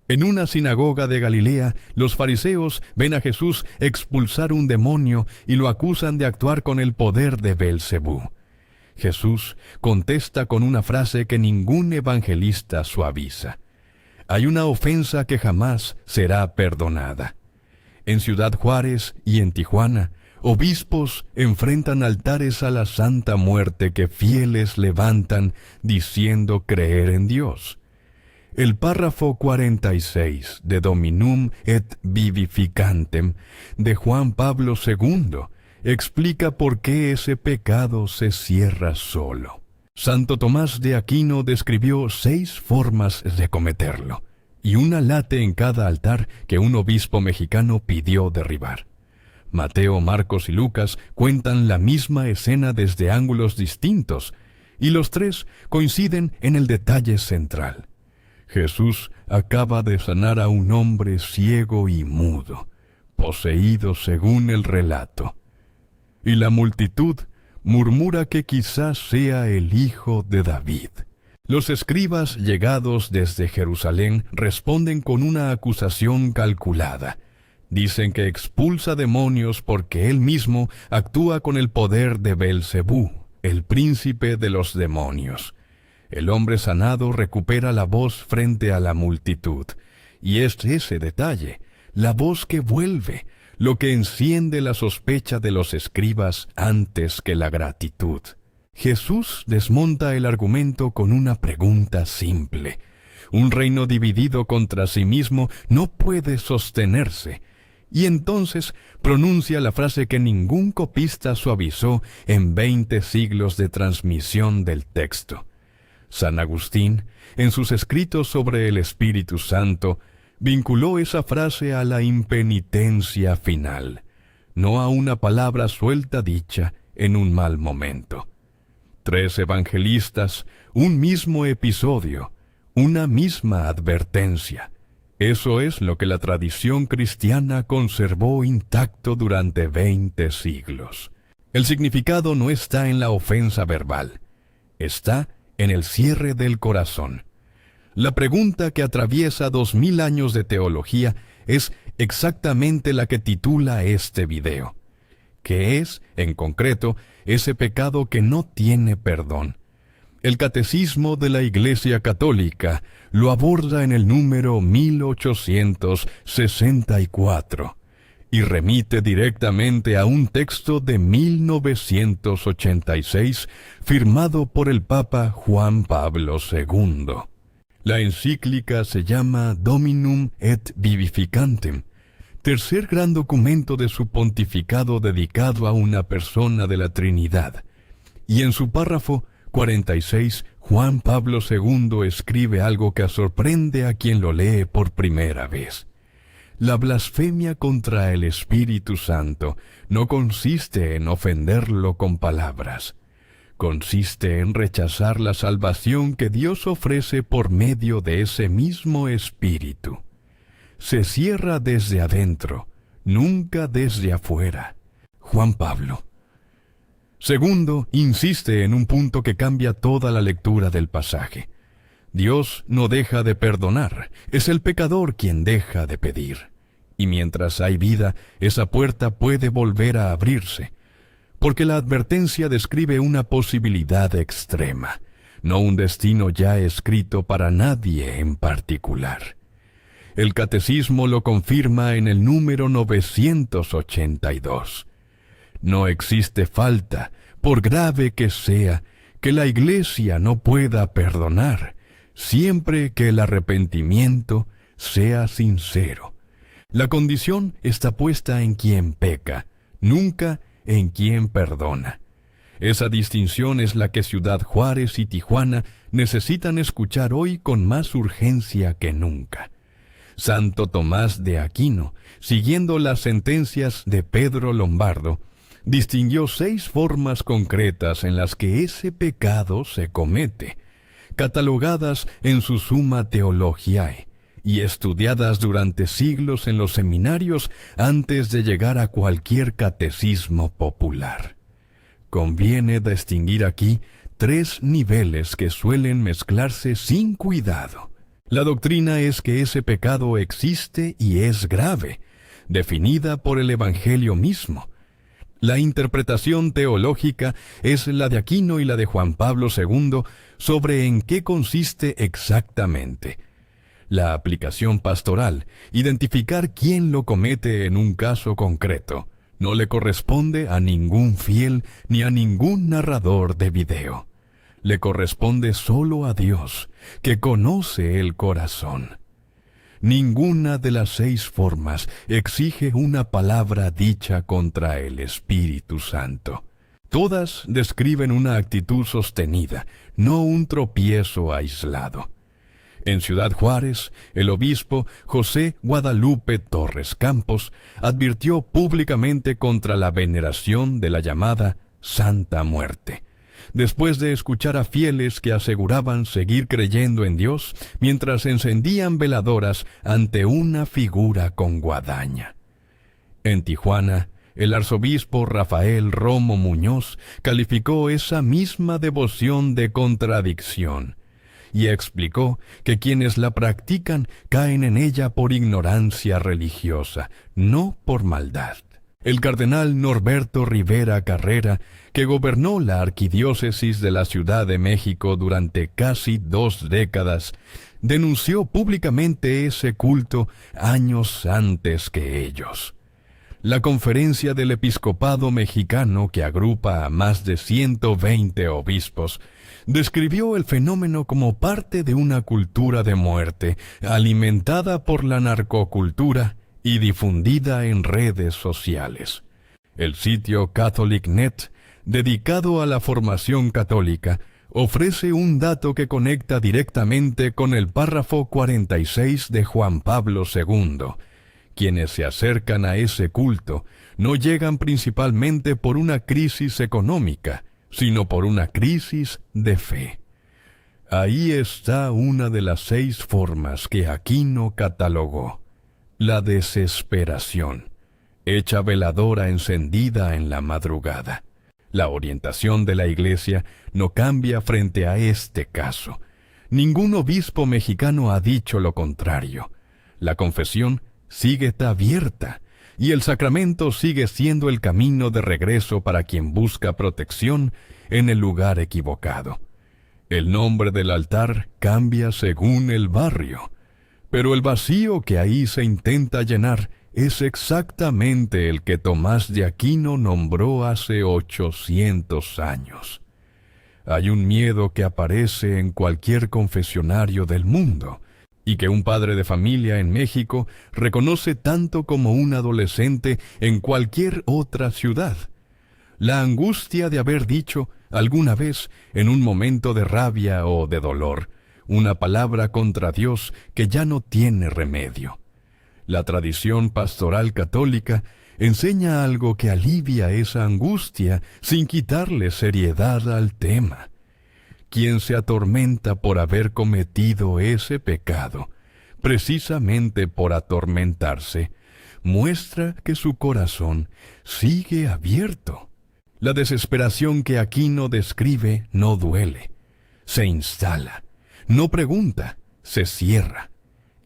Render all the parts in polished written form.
En una sinagoga de Galilea, los fariseos ven a Jesús expulsar un demonio y lo acusan de actuar con el poder de Beelzebú. Jesús contesta con una frase que ningún evangelista suaviza. Hay una ofensa que jamás será perdonada. En Ciudad Juárez y en Tijuana, obispos enfrentan altares a la Santa Muerte que fieles levantan diciendo creer en Dios. El párrafo 46 de Dominum et Vivificantem de Juan Pablo II explica por qué ese pecado se cierra solo. Santo Tomás de Aquino describió 6 formas de cometerlo, y una late en cada altar que un obispo mexicano pidió derribar. Mateo, Marcos y Lucas cuentan la misma escena desde ángulos distintos, y los 3 coinciden en el detalle central. Jesús acaba de sanar a un hombre ciego y mudo, poseído según el relato. Y la multitud murmura que quizás sea el hijo de David. Los escribas llegados desde Jerusalén responden con una acusación calculada. Dicen que expulsa demonios porque él mismo actúa con el poder de Beelzebú, el príncipe de los demonios. El hombre sanado recupera la voz frente a la multitud. Y es ese detalle, la voz que vuelve, lo que enciende la sospecha de los escribas antes que la gratitud. Jesús desmonta el argumento con una pregunta simple. Un reino dividido contra sí mismo no puede sostenerse. Y entonces pronuncia la frase que ningún copista suavizó en 20 siglos de transmisión del texto. San Agustín, en sus escritos sobre el Espíritu Santo, vinculó esa frase a la impenitencia final, no a una palabra suelta dicha en un mal momento. 3 evangelistas, un mismo episodio, una misma advertencia. Eso es lo que la tradición cristiana conservó intacto durante 20 siglos. El significado no está en la ofensa verbal, está en el cierre del corazón. La pregunta que atraviesa 2000 años de teología es exactamente la que titula este video. ¿Qué es, en concreto, ese pecado que no tiene perdón? El Catecismo de la Iglesia Católica lo aborda en el número 1864 y remite directamente a un texto de 1986 firmado por el Papa Juan Pablo II. La encíclica se llama Dominum et Vivificantem, tercer gran documento de su pontificado dedicado a una persona de la Trinidad. Y en su párrafo 46, Juan Pablo II escribe algo que sorprende a quien lo lee por primera vez. La blasfemia contra el Espíritu Santo no consiste en ofenderlo con palabras. Consiste en rechazar la salvación que Dios ofrece por medio de ese mismo Espíritu. Se cierra desde adentro, nunca desde afuera. Juan Pablo. Segundo, insiste en un punto que cambia toda la lectura del pasaje. Dios no deja de perdonar, es el pecador quien deja de pedir. Y mientras hay vida, esa puerta puede volver a abrirse. Porque la advertencia describe una posibilidad extrema, no un destino ya escrito para nadie en particular. El Catecismo lo confirma en el número 982. No existe falta, por grave que sea, que la Iglesia no pueda perdonar, siempre que el arrepentimiento sea sincero. La condición está puesta en quien peca, nunca en quien perdona. Esa distinción es la que Ciudad Juárez y Tijuana necesitan escuchar hoy con más urgencia que nunca. Santo Tomás de Aquino, siguiendo las sentencias de Pedro Lombardo, distinguió 6 formas concretas en las que ese pecado se comete, catalogadas en su Summa Theologiae y estudiadas durante siglos en los seminarios antes de llegar a cualquier catecismo popular. Conviene distinguir aquí 3 niveles que suelen mezclarse sin cuidado. La doctrina es que ese pecado existe y es grave, definida por el Evangelio mismo. La interpretación teológica es la de Aquino y la de Juan Pablo II sobre en qué consiste exactamente. La aplicación pastoral, identificar quién lo comete en un caso concreto, no le corresponde a ningún fiel ni a ningún narrador de video. Le corresponde solo a Dios, que conoce el corazón. Ninguna de las 6 formas exige una palabra dicha contra el Espíritu Santo. Todas describen una actitud sostenida, no un tropiezo aislado. En Ciudad Juárez, el obispo José Guadalupe Torres Campos advirtió públicamente contra la veneración de la llamada Santa Muerte, después de escuchar a fieles que aseguraban seguir creyendo en Dios mientras encendían veladoras ante una figura con guadaña. En Tijuana, el arzobispo Rafael Romo Muñoz calificó esa misma devoción de contradicción y explicó que quienes la practican caen en ella por ignorancia religiosa, no por maldad. El cardenal Norberto Rivera Carrera, que gobernó la arquidiócesis de la Ciudad de México durante casi 2 décadas, denunció públicamente ese culto años antes que ellos. La Conferencia del Episcopado Mexicano, que agrupa a más de 120 obispos, describió el fenómeno como parte de una cultura de muerte, alimentada por la narcocultura y difundida en redes sociales. El sitio CatholicNet, dedicado a la formación católica, ofrece un dato que conecta directamente con el párrafo 46 de Juan Pablo II. Quienes se acercan a ese culto no llegan principalmente por una crisis económica, sino por una crisis de fe. Ahí está una de las 6 formas que Aquino catalogó: la desesperación, hecha veladora encendida en la madrugada. La orientación de la Iglesia no cambia frente a este caso. Ningún obispo mexicano ha dicho lo contrario. La confesión sigue abierta, y el sacramento sigue siendo el camino de regreso para quien busca protección en el lugar equivocado. El nombre del altar cambia según el barrio, pero el vacío que ahí se intenta llenar es exactamente el que Tomás de Aquino nombró hace 800 años. Hay un miedo que aparece en cualquier confesionario del mundo, y que un padre de familia en México reconoce tanto como un adolescente en cualquier otra ciudad. La angustia de haber dicho alguna vez, en un momento de rabia o de dolor, una palabra contra Dios que ya no tiene remedio. La tradición pastoral católica enseña algo que alivia esa angustia sin quitarle seriedad al tema. Quien se atormenta por haber cometido ese pecado, precisamente por atormentarse, muestra que su corazón sigue abierto. La desesperación que Aquino describe no duele, se instala, no pregunta, se cierra.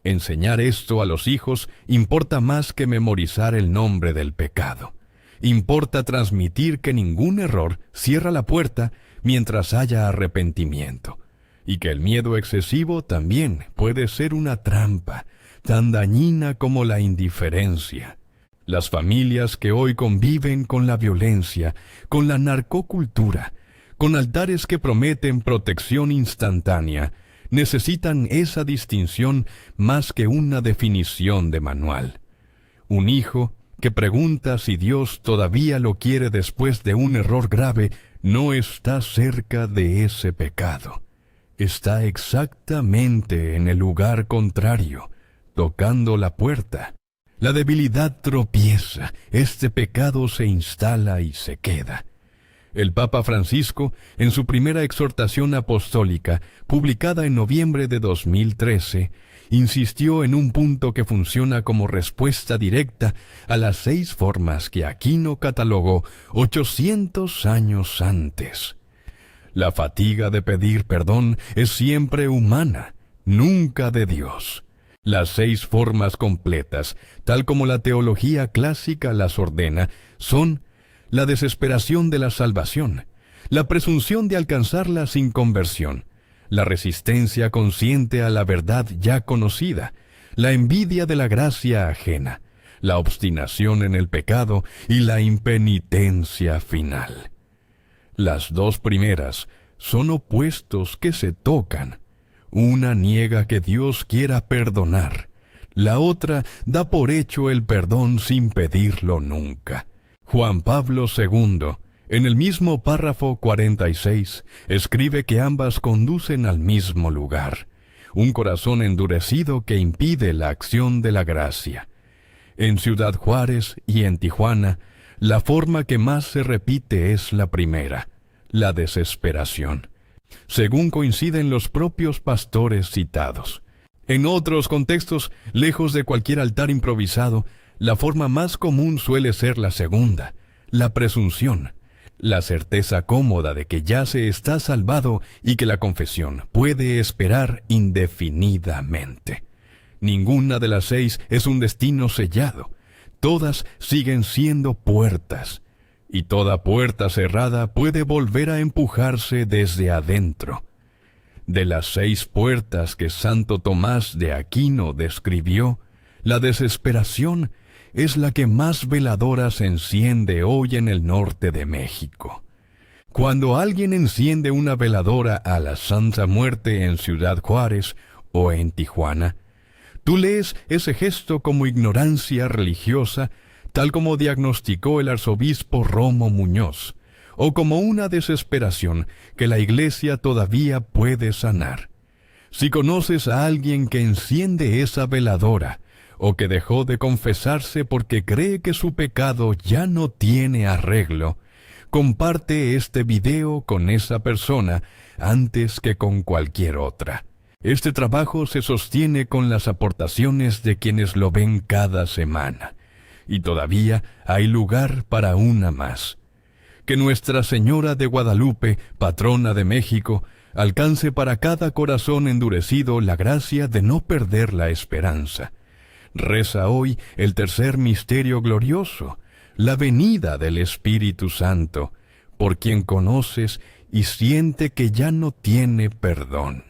Enseñar esto a los hijos importa más que memorizar el nombre del pecado. Importa transmitir que ningún error cierra la puerta mientras haya arrepentimiento, y que el miedo excesivo también puede ser una trampa, tan dañina como la indiferencia. Las familias que hoy conviven con la violencia, con la narcocultura, con altares que prometen protección instantánea, necesitan esa distinción más que una definición de manual. Un hijo que pregunta si Dios todavía lo quiere después de un error grave no está cerca de ese pecado. Está exactamente en el lugar contrario, tocando la puerta. La debilidad tropieza, este pecado se instala y se queda. El Papa Francisco, en su primera exhortación apostólica, publicada en noviembre de 2013, insistió en un punto que funciona como respuesta directa a las 6 formas que Aquino catalogó 800 años antes. La fatiga de pedir perdón es siempre humana, nunca de Dios. Las 6 formas completas, tal como la teología clásica las ordena, son la desesperación de la salvación, la presunción de alcanzarla sin conversión, la resistencia consciente a la verdad ya conocida, la envidia de la gracia ajena, la obstinación en el pecado y la impenitencia final. Las 2 primeras son opuestos que se tocan. Una niega que Dios quiera perdonar. La otra da por hecho el perdón sin pedirlo nunca. Juan Pablo II, en el mismo párrafo 46, escribe que ambas conducen al mismo lugar: un corazón endurecido que impide la acción de la gracia. En Ciudad Juárez y en Tijuana, la forma que más se repite es la primera, la desesperación, según coinciden los propios pastores citados. En otros contextos, lejos de cualquier altar improvisado, la forma más común suele ser la segunda, la presunción, la certeza cómoda de que ya se está salvado y que la confesión puede esperar indefinidamente. Ninguna de las 6 es un destino sellado. Todas siguen siendo puertas, y toda puerta cerrada puede volver a empujarse desde adentro. De las 6 puertas que Santo Tomás de Aquino describió, la desesperación es la que más veladora se enciende hoy en el norte de México. Cuando alguien enciende una veladora a la Santa Muerte en Ciudad Juárez o en Tijuana, tú lees ese gesto como ignorancia religiosa, tal como diagnosticó el arzobispo Romo Muñoz, o como una desesperación que la Iglesia todavía puede sanar. Si conoces a alguien que enciende esa veladora, o que dejó de confesarse porque cree que su pecado ya no tiene arreglo, comparte este video con esa persona antes que con cualquier otra. Este trabajo se sostiene con las aportaciones de quienes lo ven cada semana, y todavía hay lugar para una más. Que Nuestra Señora de Guadalupe, patrona de México, alcance para cada corazón endurecido la gracia de no perder la esperanza. Reza hoy el tercer misterio glorioso, la venida del Espíritu Santo, por quien conoces y siente que ya no tiene perdón.